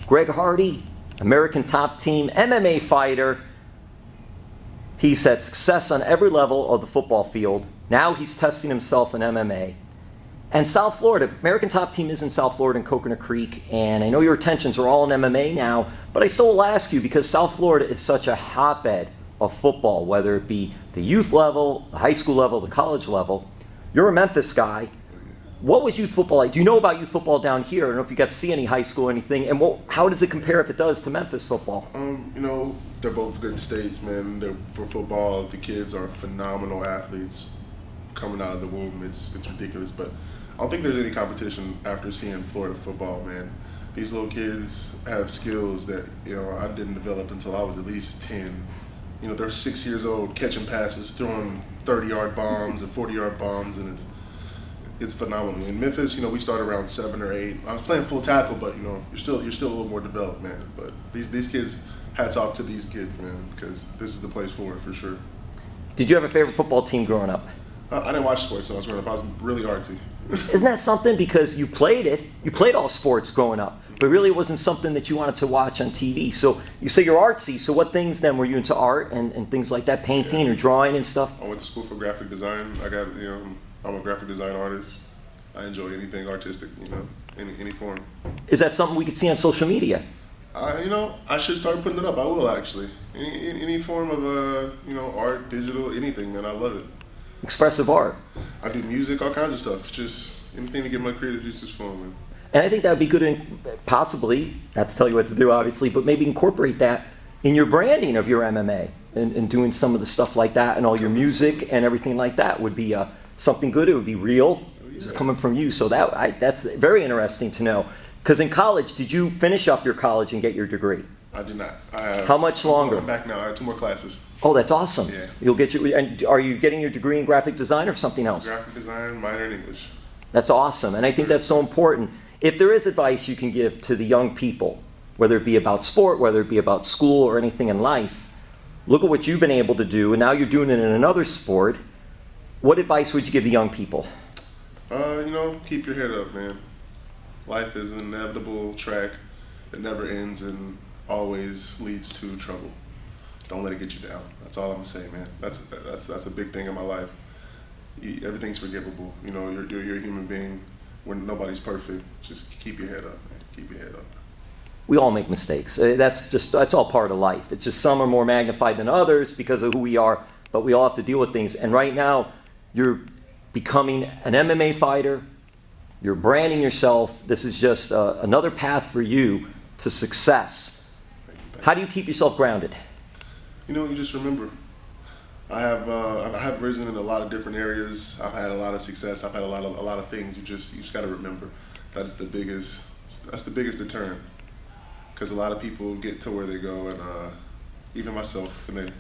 Greg Hardy, American top team, MMA fighter. He's had success on every level of the football field. Now he's testing himself in MMA. And South Florida, American top team is in South Florida in Coconut Creek, and I know your attentions are all in MMA now, but I still will ask you, because South Florida is such a hotbed of football, whether it be the youth level, the high school level, the college level. You're a Memphis guy. What was youth football like? Do you know about youth football down here? I don't know if you got to see any high school or anything, and how does it compare, if it does, to Memphis football? They're both good states, man. For football, the kids are phenomenal athletes coming out of the womb. It's ridiculous, but I don't think there's any competition after seeing Florida football, man. These little kids have skills that, I didn't develop until I was at least 10. They're 6 years old, catching passes, throwing 30-yard bombs and 40-yard bombs, and it's phenomenal. In Memphis, we started around 7 or 8. I was playing full tackle, but you're still a little more developed, man. But these kids, hats off to these kids, man, because this is the place for it, for sure. Did you have a favorite football team growing up? I didn't watch sports when I was growing up. I was really artsy. Isn't that something? Because you played it. You played all sports growing up, but really it wasn't something that you wanted to watch on TV. So you say you're artsy. So what things then were you into, art and things like that, painting or drawing and stuff? I went to school for graphic design. I'm a graphic design artist. I enjoy anything artistic, any form. Is that something we could see on social media? I should start putting it up. I will, actually. Any form of, art, digital, anything, man. I love it. Expressive art. I do music, all kinds of stuff. Just anything to get my creative juices flowing, man. And I think that would be good, possibly, not to tell you what to do, obviously, but maybe incorporate that in your branding of your MMA and doing some of the stuff like that, and all your music and everything like that would be something good. It would be real. It's coming from you. So that's very interesting to know. Because in college, did you finish up your college and get your degree? I did not. How much longer? I'm back now. I have 2 more classes. Oh, that's awesome. Yeah. You'll get and are you getting your degree in graphic design or something else? Graphic design, minor in English. That's awesome. And I think that's so important. If there is advice you can give to the young people, whether it be about sport, whether it be about school or anything in life, look at what you've been able to do, and now you're doing it in another sport. What advice would you give the young people? Keep your head up, man. Life is an inevitable track that never ends and always leads to trouble. Don't let it get you down. That's all I'm gonna say, man. That's a big thing in my life. Everything's forgivable. You're a human being. When nobody's perfect, just keep your head up, man. Keep your head up. We all make mistakes. That's all part of life. It's just some are more magnified than others because of who we are, but we all have to deal with things. And right now, you're becoming an MMA fighter. You're branding yourself. This is just another path for you to success. Thank you. How do you keep yourself grounded? You just remember. I have risen in a lot of different areas. I've had a lot of success. I've had a lot of things. You just got to remember. That's the biggest deterrent. Because a lot of people get to where they go, and even myself, and they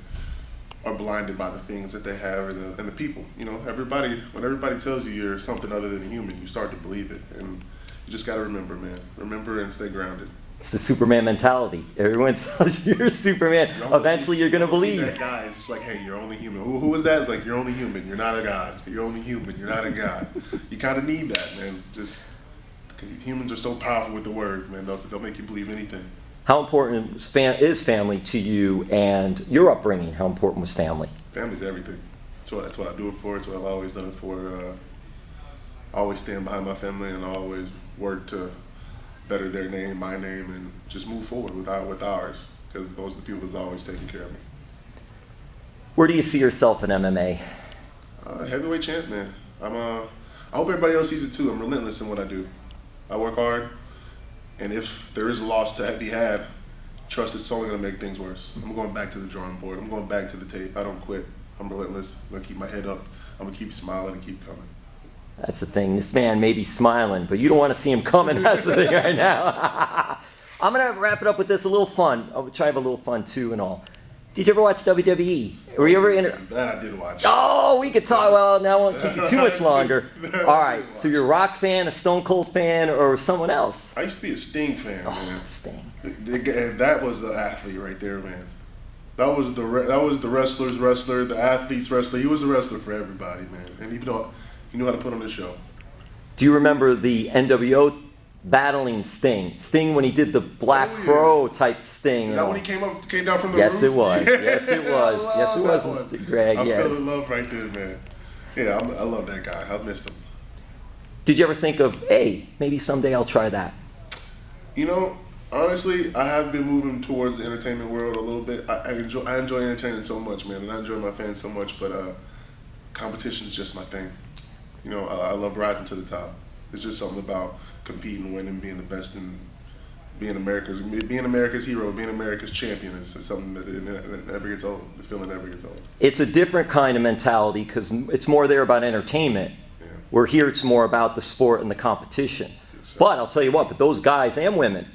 are blinded by the things that they have and the people. When everybody tells you you're something other than a human, you start to believe it. And you just got to remember, man. Remember and stay grounded. It's the Superman mentality. Everyone tells you you're Superman. Eventually you're going to believe. That guy is just like, hey, you're only human. Who is that? It's like, you're only human. You're not a god. You're only human. You're not a god. You kind of need that, man. Humans are so powerful with the words, man. They'll make you believe anything. How important is family to you and your upbringing? How important was family? Family's everything. That's what I do it for. It's what I've always done it for. I always stand behind my family, and I always work to better their name, my name, and just move forward with ours, because those are the people that's always taking care of me. Where do you see yourself in MMA? Heavyweight champ, man. I hope everybody else sees it too. I'm relentless in what I do. I work hard, and if there is a loss to be had, trust it's only going to make things worse. I'm going back to the drawing board. I'm going back to the tape. I don't quit. I'm relentless. I'm going to keep my head up. I'm going to keep smiling and keep coming. That's the thing. This man may be smiling, but you don't want to see him coming. That's the thing right now. I'm going to wrap it up with this, a little fun. I'll try to have a little fun too and all. Did you ever watch WWE? Were you ever in it? That I did watch. Oh, we could talk. Well, now I won't keep you too much longer. All right. So you're a Rock fan, a Stone Cold fan, or someone else? I used to be a Sting fan, man. Oh, Sting. That was the athlete right there, man. That was the wrestler's wrestler, the athlete's wrestler. He was a wrestler for everybody, man. And even though he knew how to put on the show. Do you remember the NWO battling Sting. Sting when he did the Black Crow type Sting. Is that when he came down from the roof? Yes, it was. Yes, it was. Yes, it was, Greg. I Yeah. fell in love right there, man. Yeah, I love that guy. I missed him. Did you ever think of, hey, maybe someday I'll try that? You know, honestly, I have been moving towards the entertainment world a little bit. I enjoy entertainment so much, man, and I enjoy my fans so much. But competition is just my thing. You know, I love rising to the top. It's just something about competing, winning, being the best, and being America's hero, being America's champion is something that it never gets old. The feeling never gets old. It's a different kind of mentality because it's more there about entertainment. Yeah. Where here it's more about the sport and the competition. Yes, but I'll tell you what, but those guys and women,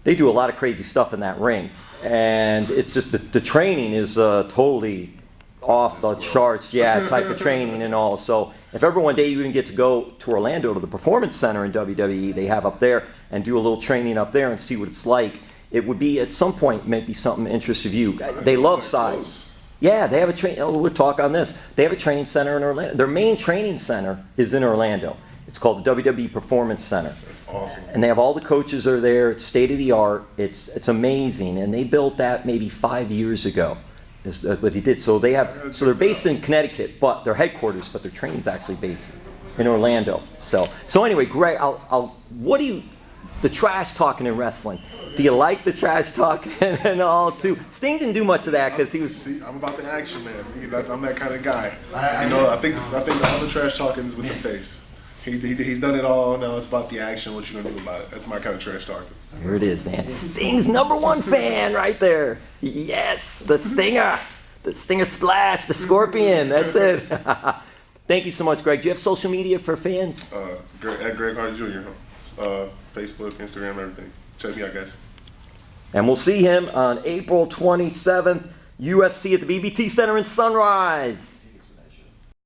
they do a lot of crazy stuff in that ring. And it's just the training is totally off the charts, type of training and all. So if ever one day you even get to go to Orlando to the Performance Center in WWE they have up there and do a little training up there and see what it's like, it would be at some point maybe something interests of you. They love size. Yeah, they have a train. Oh, we'll talk on this. They have a training center in Orlando. Their main training center is in Orlando. It's called the WWE Performance Center. That's awesome. And they have all the coaches are there. It's state of the art. It's amazing. And they built that maybe 5 years ago. Is what he did. So they're based in Connecticut, but their headquarters, but their training's actually based in Orlando. So anyway, Greg, what do you, the trash talking in wrestling? Do you like the trash talking and all too? Sting didn't do much of that because he was. See, I'm about the action, man. I'm that kind of guy. You know, I think all the trash talking is with the face. He's done it all. Now it's about the action. What you gonna do about it? That's my kind of trash talking. Here it is, man. Sting's #1 fan right there. Yes, the Stinger Splash, the Scorpion. That's it. Thank you so much, Greg. Do you have social media for fans? At Greg Hardy Jr. Facebook, Instagram, everything. Check me out, guys. And we'll see him on April 27th, UFC at the BB&T Center in Sunrise.